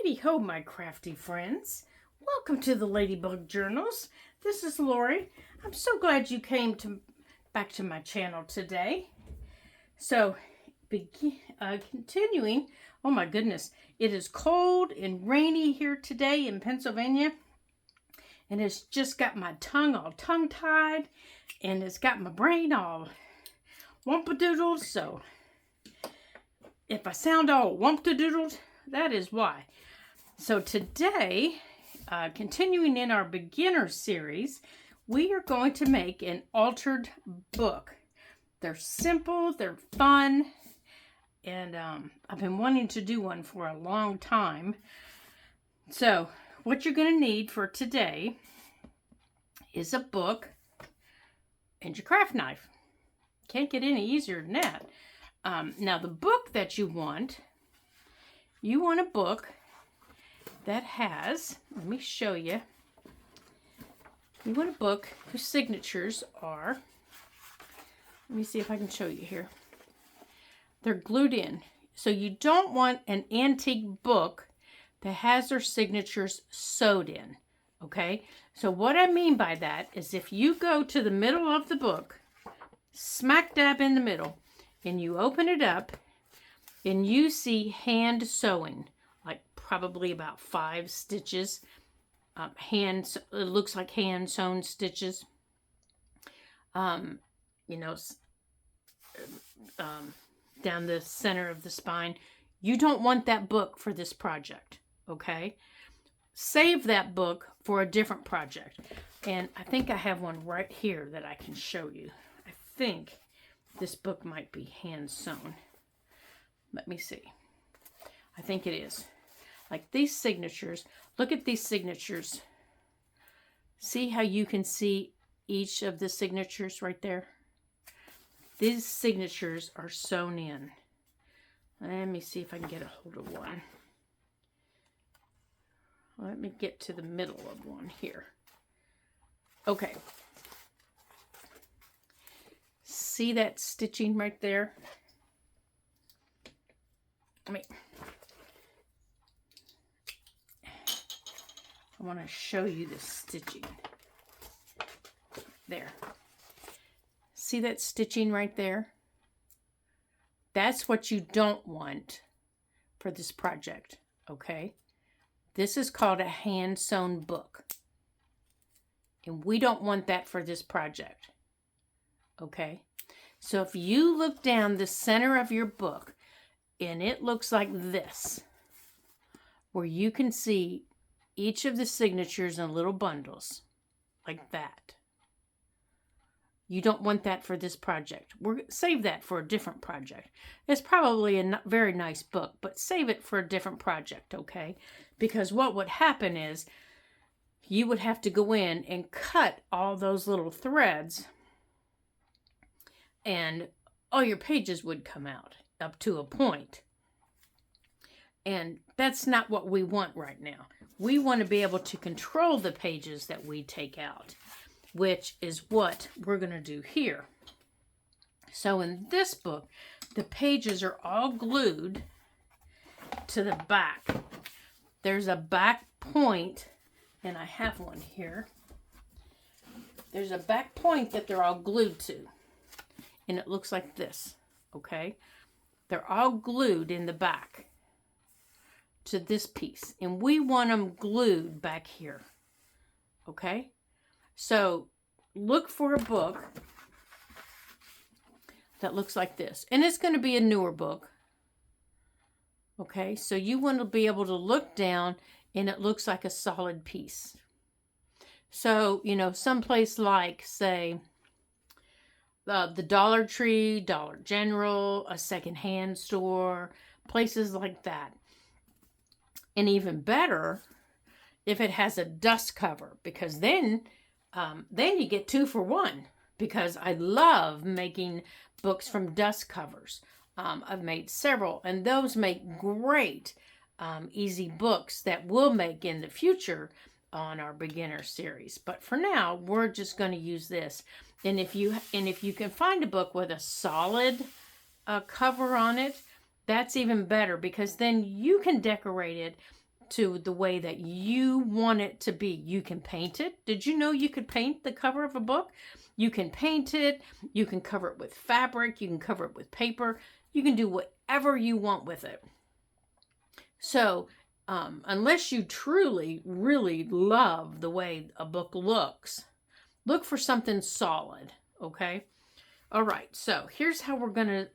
Heidi ho, my crafty friends. Welcome to the Ladybug Journals. This is Lori. I'm so glad you came back to my channel today. So, continuing, oh my goodness, it is cold and rainy here today in Pennsylvania. And it's just got my tongue all tongue-tied, and it's got my brain all wumpa-doodled. So, if I sound all wumpa-doodled, that is why. So today, continuing in our beginner series, we are going to make an altered book. They're simple, they're fun, and I've been wanting to do one for a long time. So what you're going to need for today is a book and your craft knife. Can't get any easier than that. Now the book that you want a book that has, let me show you. You want a book whose signatures are, let me see if I can show you here. They're glued in. So you don't want an antique book that has their signatures sewed in, okay? So what I mean by that is if you go to the middle of the book, smack dab in the middle, and you open it up, and you see hand sewing, like probably about 5 stitches. It looks like hand sewn stitches. Down the center of the spine. You don't want that book for this project, okay? Save that book for a different project. And I think I have one right here that I can show you. I think this book might be hand sewn. Let me see. I think it is. Like these signatures. Look at these signatures. See how you can see each of the signatures right there? These signatures are sewn in. Let me see if I can get a hold of one. Let me get to the middle of one here. Okay. See that stitching right there? I want to show you the stitching. There. See that stitching right there? That's what you don't want for this project, okay? This is called a hand-sewn book. And we don't want that for this project, okay? So if you look down the center of your book, and it looks like this, where you can see each of the signatures in little bundles, like that. You don't want that for this project. Save that for a different project. It's probably a very nice book, but save it for a different project, okay? Because what would happen is you would have to go in and cut all those little threads, and all your pages would come out up to a point. And that's not what we want right now. We want to be able to control the pages that we take out, which is what we're going to do here. So in this book, the pages are all glued to the back. There's a back point, and I have one here. There's a back point that they're all glued to, and it looks like this, okay? They're all glued in the back to this piece, and we want them glued back here, okay? So look for a book that looks like this, and it's going to be a newer book, okay? So you want to be able to look down, and it looks like a solid piece. So, someplace like, say, the Dollar Tree, Dollar General, a secondhand store, places like that. And even better if it has a dust cover, because then you get 2 for 1. Because I love making books from dust covers. I've made several, and those make great easy books that we'll make in the future on our beginner series. But for now, we're just going to use this. And if you can find a book with a solid cover on it, that's even better, because then you can decorate it to the way that you want it to be. You can paint it. Did you know you could paint the cover of a book? You can paint it. You can cover it with fabric. You can cover it with paper. You can do whatever you want with it. So, unless you truly, really love the way a book looks, look for something solid, okay? All right, so here's how we're gonna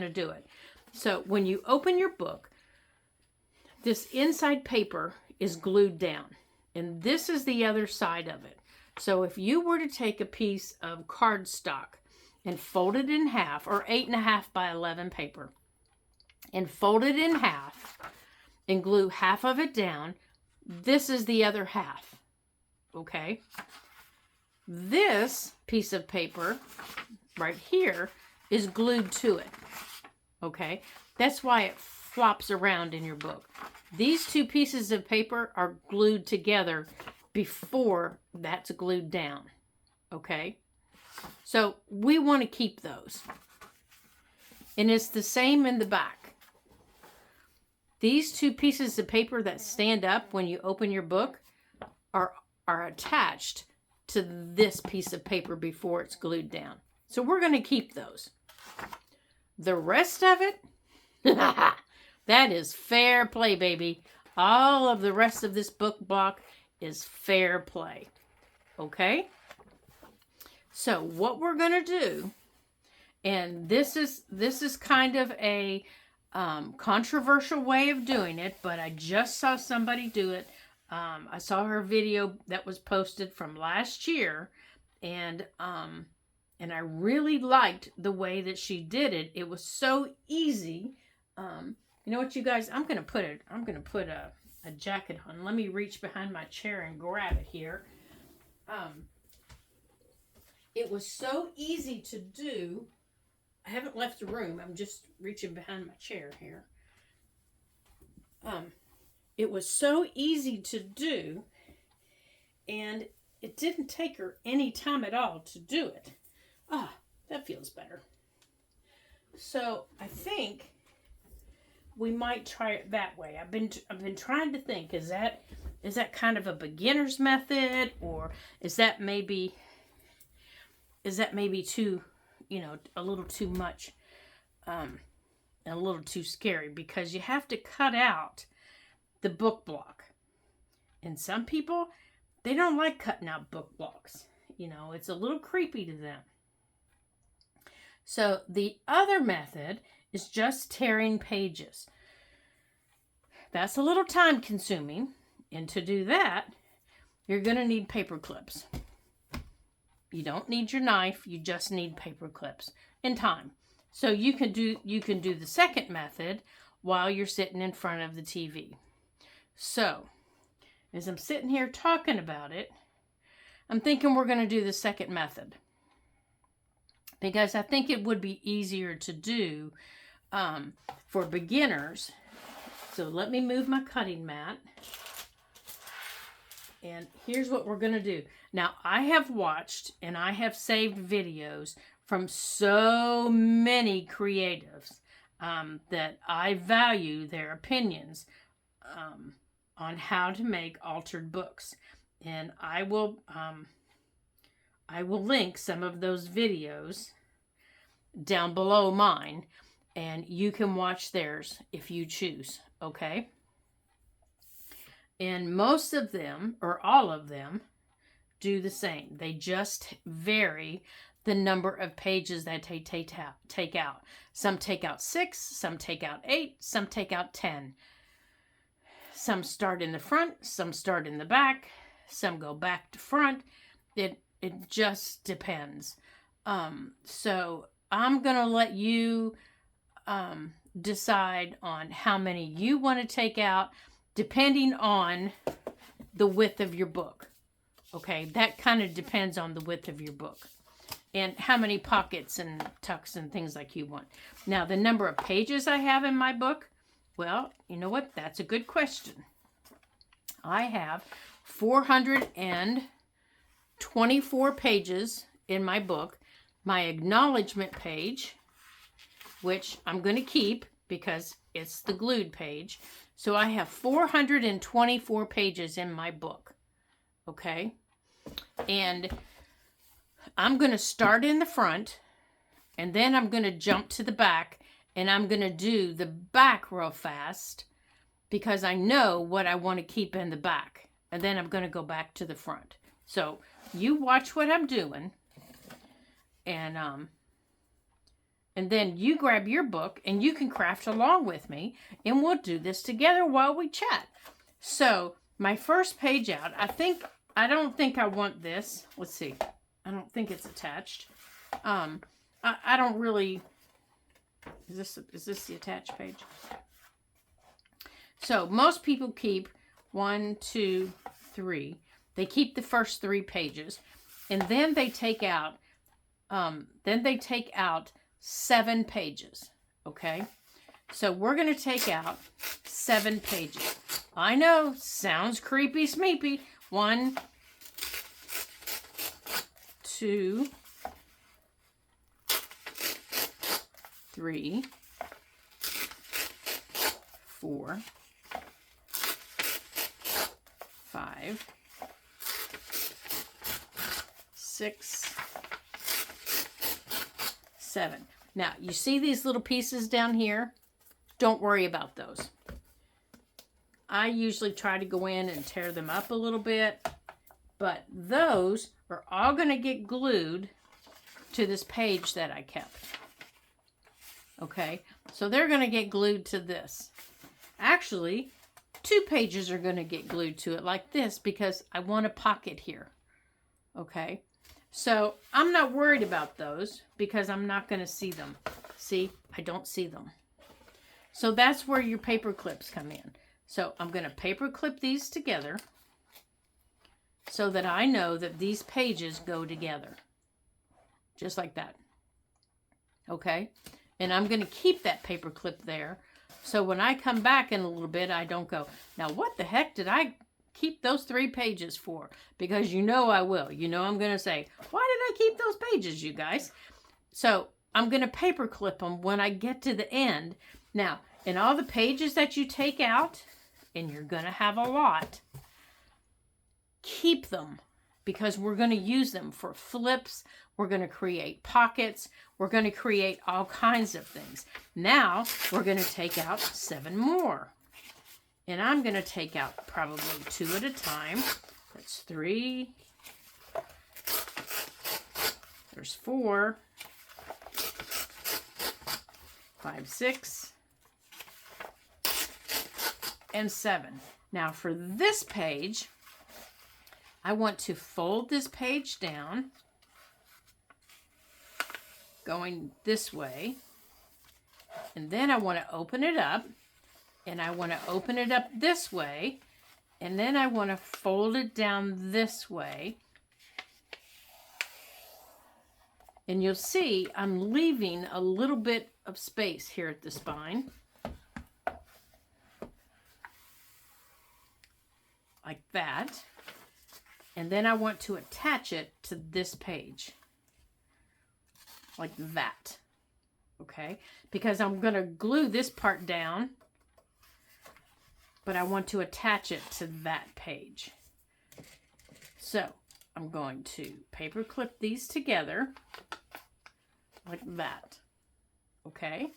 do it. So when you open your book, this inside paper is glued down, and this is the other side of it. So if you were to take a piece of cardstock and fold it in half, or 8.5 by 11 paper, and fold it in half and glue half of it down, this is the other half, okay? This piece of paper right here is glued to it, okay? That's why it flops around in your book. These two pieces of paper are glued together before that's glued down, okay? So we want to keep those. And it's the same in the back. These two pieces of paper that stand up when you open your book are attached to this piece of paper before it's glued down. So we're going to keep those. The rest of it, that is fair play, baby. All of the rest of this book block is fair play. Okay? So what we're going to do, and this is kind of a controversial way of doing it, but I just saw somebody do it. I saw her video that was posted from last year, and I really liked the way that she did it. It was so easy. You know what, you guys? I'm gonna put a jacket on. Let me reach behind my chair and grab it here. It was so easy to do. I haven't left the room. I'm just reaching behind my chair here. It was so easy to do, and it didn't take her any time at all to do it. Ah, that feels better. So I think we might try it that way. I've been trying to think, is that kind of a beginner's method, or is that maybe too, a little too much, a little too scary, because you have to cut out the book block. And some people, they don't like cutting out book blocks. It's a little creepy to them. So the other method is just tearing pages. That's a little time consuming. And to do that, you're going to need paper clips. You don't need your knife. You just need paper clips and time. So you can do the second method while you're sitting in front of the TV. So as I'm sitting here talking about it, I'm thinking we're going to do the second method, because I think it would be easier to do for beginners. So let me move my cutting mat. And here's what we're going to do. Now, I have watched and I have saved videos from so many creatives that I value their opinions on how to make altered books. And I will link some of those videos down below mine, and you can watch theirs if you choose, okay? And most of them, or all of them, do the same. They just vary the number of pages that they take out. Some take out 6, some take out 8, some take out 10. Some start in the front, some start in the back, some go back to front. It just depends. So I'm going to let you decide on how many you want to take out, depending on the width of your book. Okay, that kind of depends on the width of your book and how many pockets and tucks and things like you want. Now, the number of pages I have in my book, well, you know what? That's a good question. I have 424 pages in my book. My acknowledgement page, which I'm going to keep because it's the glued page, So I have 424 pages in my book. Okay. And I'm going to start in the front, and then I'm going to jump to the back, and I'm going to do the back real fast because I know what I want to keep in the back. And then I'm going to go back to the front. So you watch what I'm doing, and then you grab your book and you can craft along with me, and we'll do this together while we chat. So my first page out, I don't think I want this. Let's see. I don't think it's attached. I don't really, is this the attached page? So most people keep 1, 2, 3. They keep the first 3 pages, and then they take out 7 pages. Okay. So we're going to take out 7 pages. I know, sounds creepy smeepy. 1, 2, 3, 4, 5, 6, 7. Now, you see these little pieces down here? Don't worry about those. I usually try to go in and tear them up a little bit, but those are all going to get glued to this page that I kept. Okay, so they're going to get glued to this. Actually, 2 pages are going to get glued to it like this because I want a pocket here. Okay, so I'm not worried about those because I'm not going to see them. See, I don't see them. So that's where your paper clips come in. So I'm going to paper clip these together so that I know that these pages go together. Just like that. Okay, and I'm going to keep that paper clip there. So when I come back in a little bit, I don't go, now what the heck did I keep those 3 pages for? Because you know I will. You know I'm going to say, why did I keep those pages, you guys? So I'm going to paper clip them when I get to the end. Now, in all the pages that you take out, and you're going to have a lot, keep them because we're going to use them for flips. We're going to create pockets. We're going to create all kinds of things. Now, we're going to take out 7 more. And I'm going to take out probably 2 at a time. That's 3. There's 4. 5, 6. And 7. Now, for this page, I want to fold this page down, going this way, and then I want to open it up, and I want to open it up this way, and then I want to fold it down this way, and you'll see I'm leaving a little bit of space here at the spine, like that. And then I want to attach it to this page. Like that. Okay? Because I'm going to glue this part down. But I want to attach it to that page. So, I'm going to paper clip these together. Like that. Okay?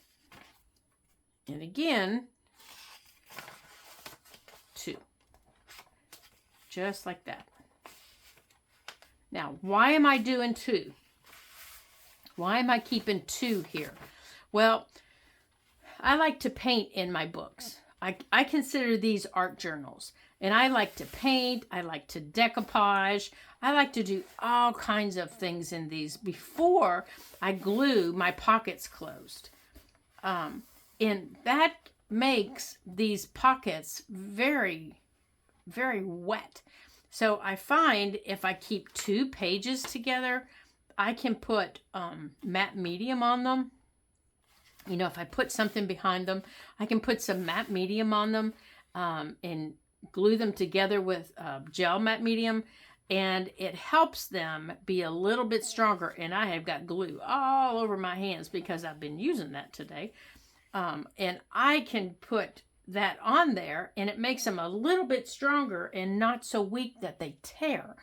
And again, 2. Just like that. Now, why am I doing 2? Why am I keeping 2 here? Well, I like to paint in my books. I consider these art journals. And I like to paint. I like to decoupage. I like to do all kinds of things in these before I glue my pockets closed. And that makes these pockets very, very wet. So I find if I keep 2 pages together, I can put matte medium on them. You know, if I put something behind them, I can put some matte medium on them and glue them together with gel matte medium. And it helps them be a little bit stronger. And I have got glue all over my hands because I've been using that today. And I can put that on there, and it makes them a little bit stronger and not so weak that they tear.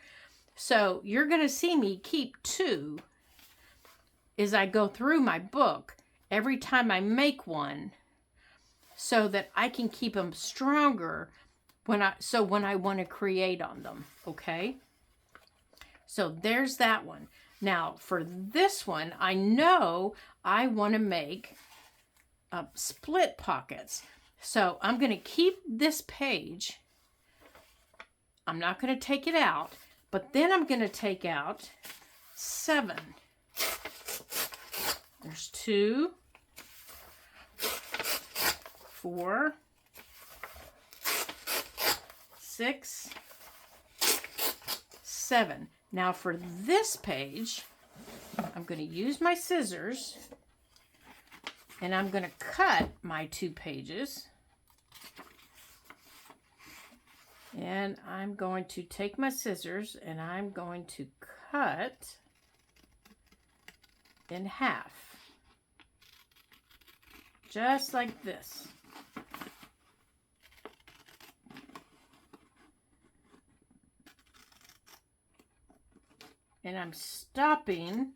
So you're going to see me keep 2 as I go through my book every time I make one, so that I can keep them stronger when I want to create on them. Okay, so there's that one. Now for this one, I know I want to make split pockets. So I'm going to keep this page. I'm not going to take it out, but then I'm going to take out 7. There's 2, 4, 6, 7. Now for this page, I'm going to use my scissors, and I'm going to cut my 2 pages. And I'm going to take my scissors and I'm going to cut in half. Just like this. And I'm stopping,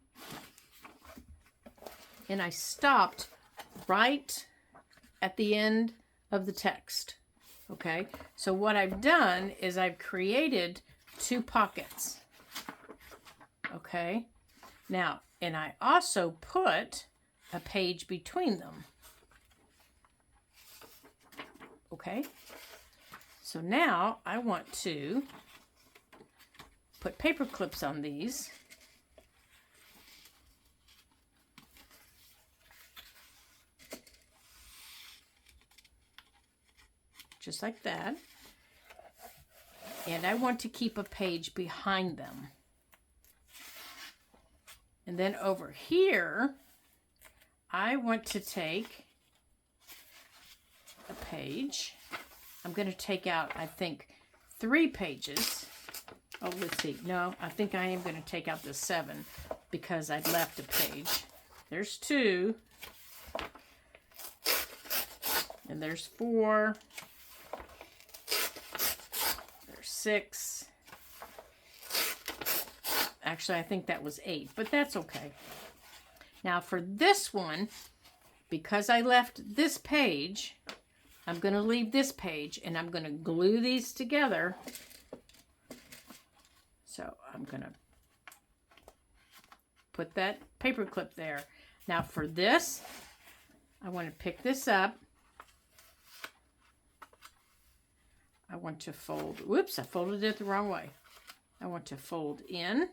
and I stopped right at the end of the text. Okay, so what I've done is I've created 2 pockets. Okay, now, and I also put a page between them. Okay, so now I want to put paper clips on these. Just like that. And I want to keep a page behind them. And then over here, I want to take a page. I'm going to take out, I think, 3 pages. Oh, let's see. No, I think I am going to take out the 7 because I left a page. There's 2. And there's 4. 6. Actually, I think that was 8, but that's okay. Now for this one, because I left this page, I'm going to leave this page and I'm going to glue these together. So I'm going to put that paper clip there. Now for this, I want to pick this up. I want to fold, whoops, I folded it the wrong way. I want to fold in.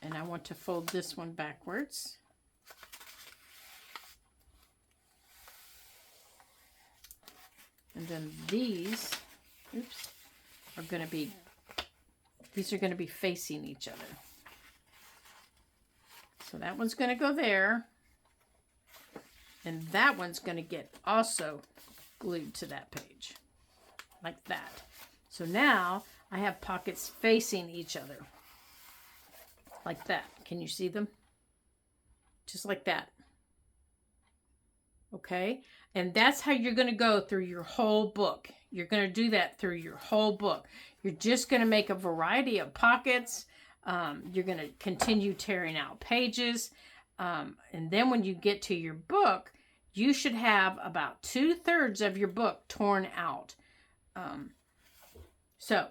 And I want to fold this one backwards. And then these, oops, are going to be, these are going to be facing each other. So that one's going to go there. And that one's going to get also glued to that page, like that. So now I have pockets facing each other, like that. Can you see them? Just like that. Okay? And that's how you're going to go through your whole book. You're going to do that through your whole book. You're just going to make a variety of pockets. You're going to continue tearing out pages. And then when you get to your book, you should have about 2/3 of your book torn out. So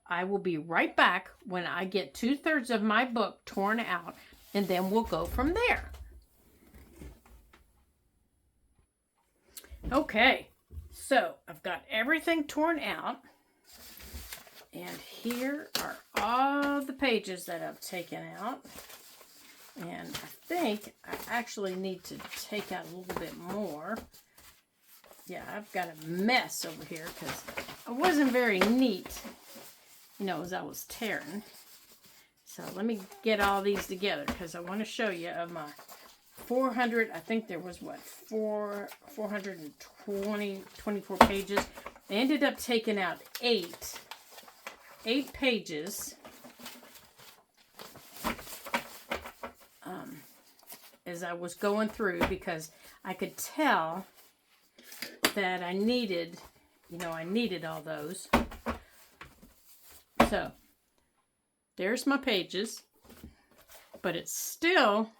I will be right back when I get 2/3 of my book torn out, and then we'll go from there. Okay, so I've got everything torn out, and here are all the pages that I've taken out. And I think I actually need to take out a little bit more. Yeah, I've got a mess over here because I wasn't very neat, you know, as I was tearing. So let me get all these together because I want to show you of my 400, I think there was what, 424 pages. I ended up taking out 8 pages. as I was going through because I could tell that I needed, I needed all those. So, there's my pages. But it still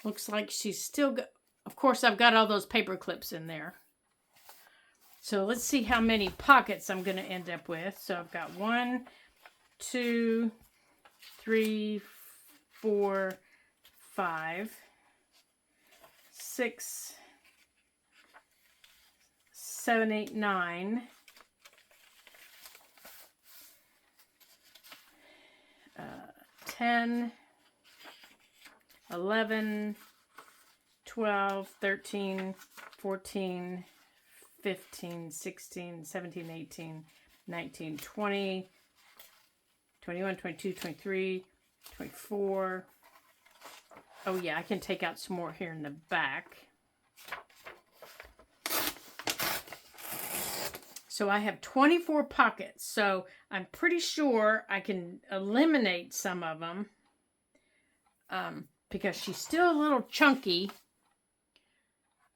looks like she's still got, of course, I've got all those paper clips in there. So let's see how many pockets I'm going to end up with. So I've got 1, 2, 3, 4, 5, 6, 7, 8, 9. 10, 11, 12, 13, 14, 15, 16, 17, 18, 19, 20, 21, 22, 23, 24. Oh yeah, I can take out some more here in the back. So I have 24 pockets, so I'm pretty sure I can eliminate some of them because she's still a little chunky,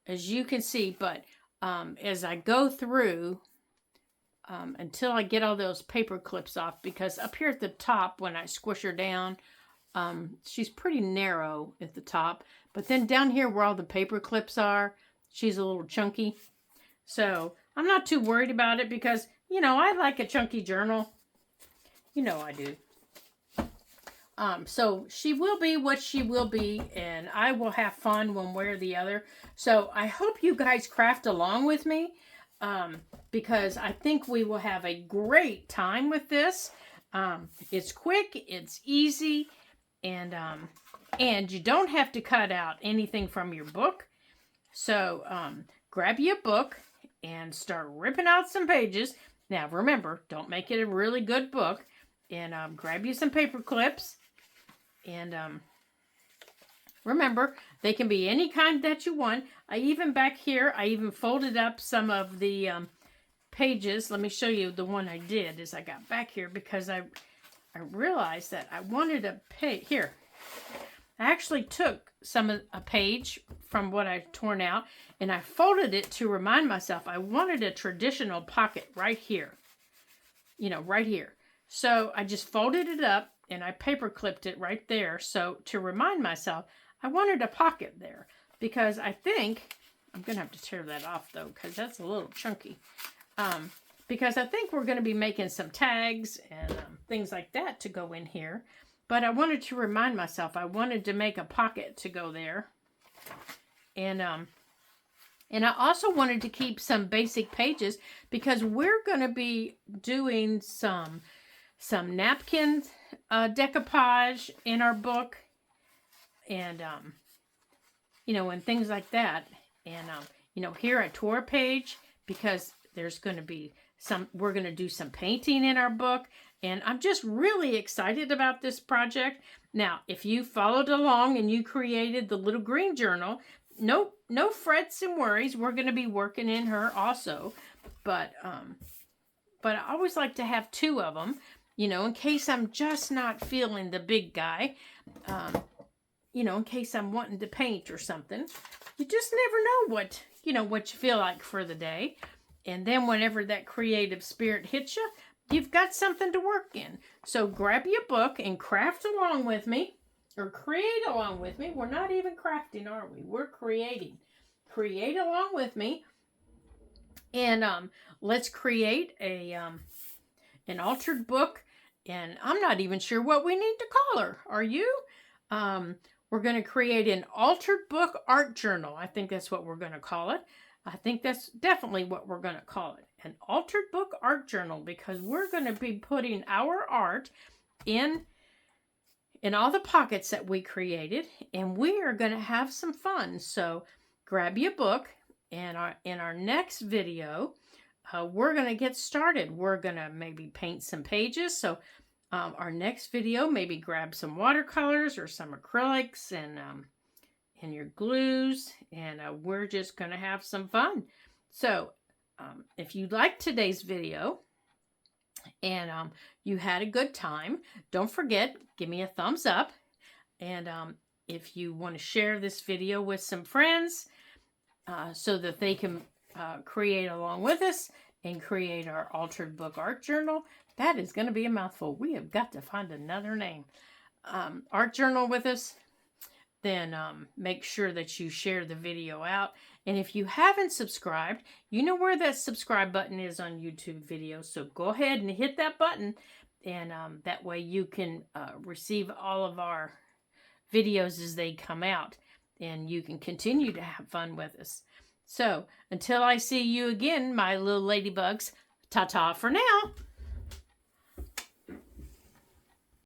as you can see, but as I go through, until I get all those paper clips off, because up here at the top, when I squish her down, she's pretty narrow at the top, but then down here where all the paper clips are, she's a little chunky. So I'm not too worried about it because, I like a chunky journal. I do. So she will be what she will be, and I will have fun one way or the other. So I hope you guys craft along with me, because I think we will have a great time with this. It's quick, it's easy, and you don't have to cut out anything from your book. So grab you a book and start ripping out some pages. Now remember, don't make it a really good book. And grab you some paper clips. And remember, they can be any kind that you want. Back here, I even folded up some of the pages. Let me show you the one I did as I got back here, because I realized that I wanted a page. Here, I actually took a page from what I torn out, and I folded it to remind myself I wanted a traditional pocket right here. Right here. So I just folded it up and I paper clipped it right there. So to remind myself, I wanted a pocket there, because I think, I'm going to have to tear that off though, because that's a little chunky. Because I think we're going to be making some tags and things like that to go in here. But I wanted to remind myself, I wanted to make a pocket to go there. And I also wanted to keep some basic pages, because we're going to be doing some napkin decoupage in our book, and and things like that. And here I tore a page because there's going to be we're going to do some painting in our book, and I'm just really excited about this project. Now, if you followed along and you created the little green journal, no frets and worries. We're going to be working in her also, but I always like to have 2 of them, in case I'm just not feeling the big guy, in case I'm wanting to paint or something. You just never know what you feel like for the day. And then whenever that creative spirit hits you, you've got something to work in. So grab your book and craft along with me, or create along with me. We're not even crafting, are we? We're creating. Create along with me. And let's create an altered book. And I'm not even sure what we need to call her. Are you? We're going to create an altered book art journal. I think that's what we're going to call it. I think that's definitely what we're going to call it. An altered book art journal, because we're going to be putting our art in all the pockets that we created, and we are going to have some fun. So grab your book, and in our next video, we're going to get started. We're going to maybe paint some pages. So our next video, maybe grab some watercolors or some acrylics and your glues, and we're just going to have some fun. So if you liked today's video and you had a good time, don't forget, give me a thumbs up. And if you want to share this video with some friends so that they can create along with us and create our altered book art journal. That is going to be a mouthful. We have got to find another name. Art journal with us. Then make sure that you share the video out. And if you haven't subscribed, you know where that subscribe button is on YouTube videos. So go ahead and hit that button. And that way you can receive all of our videos as they come out. And you can continue to have fun with us. So until I see you again, my little ladybugs, ta-ta for now.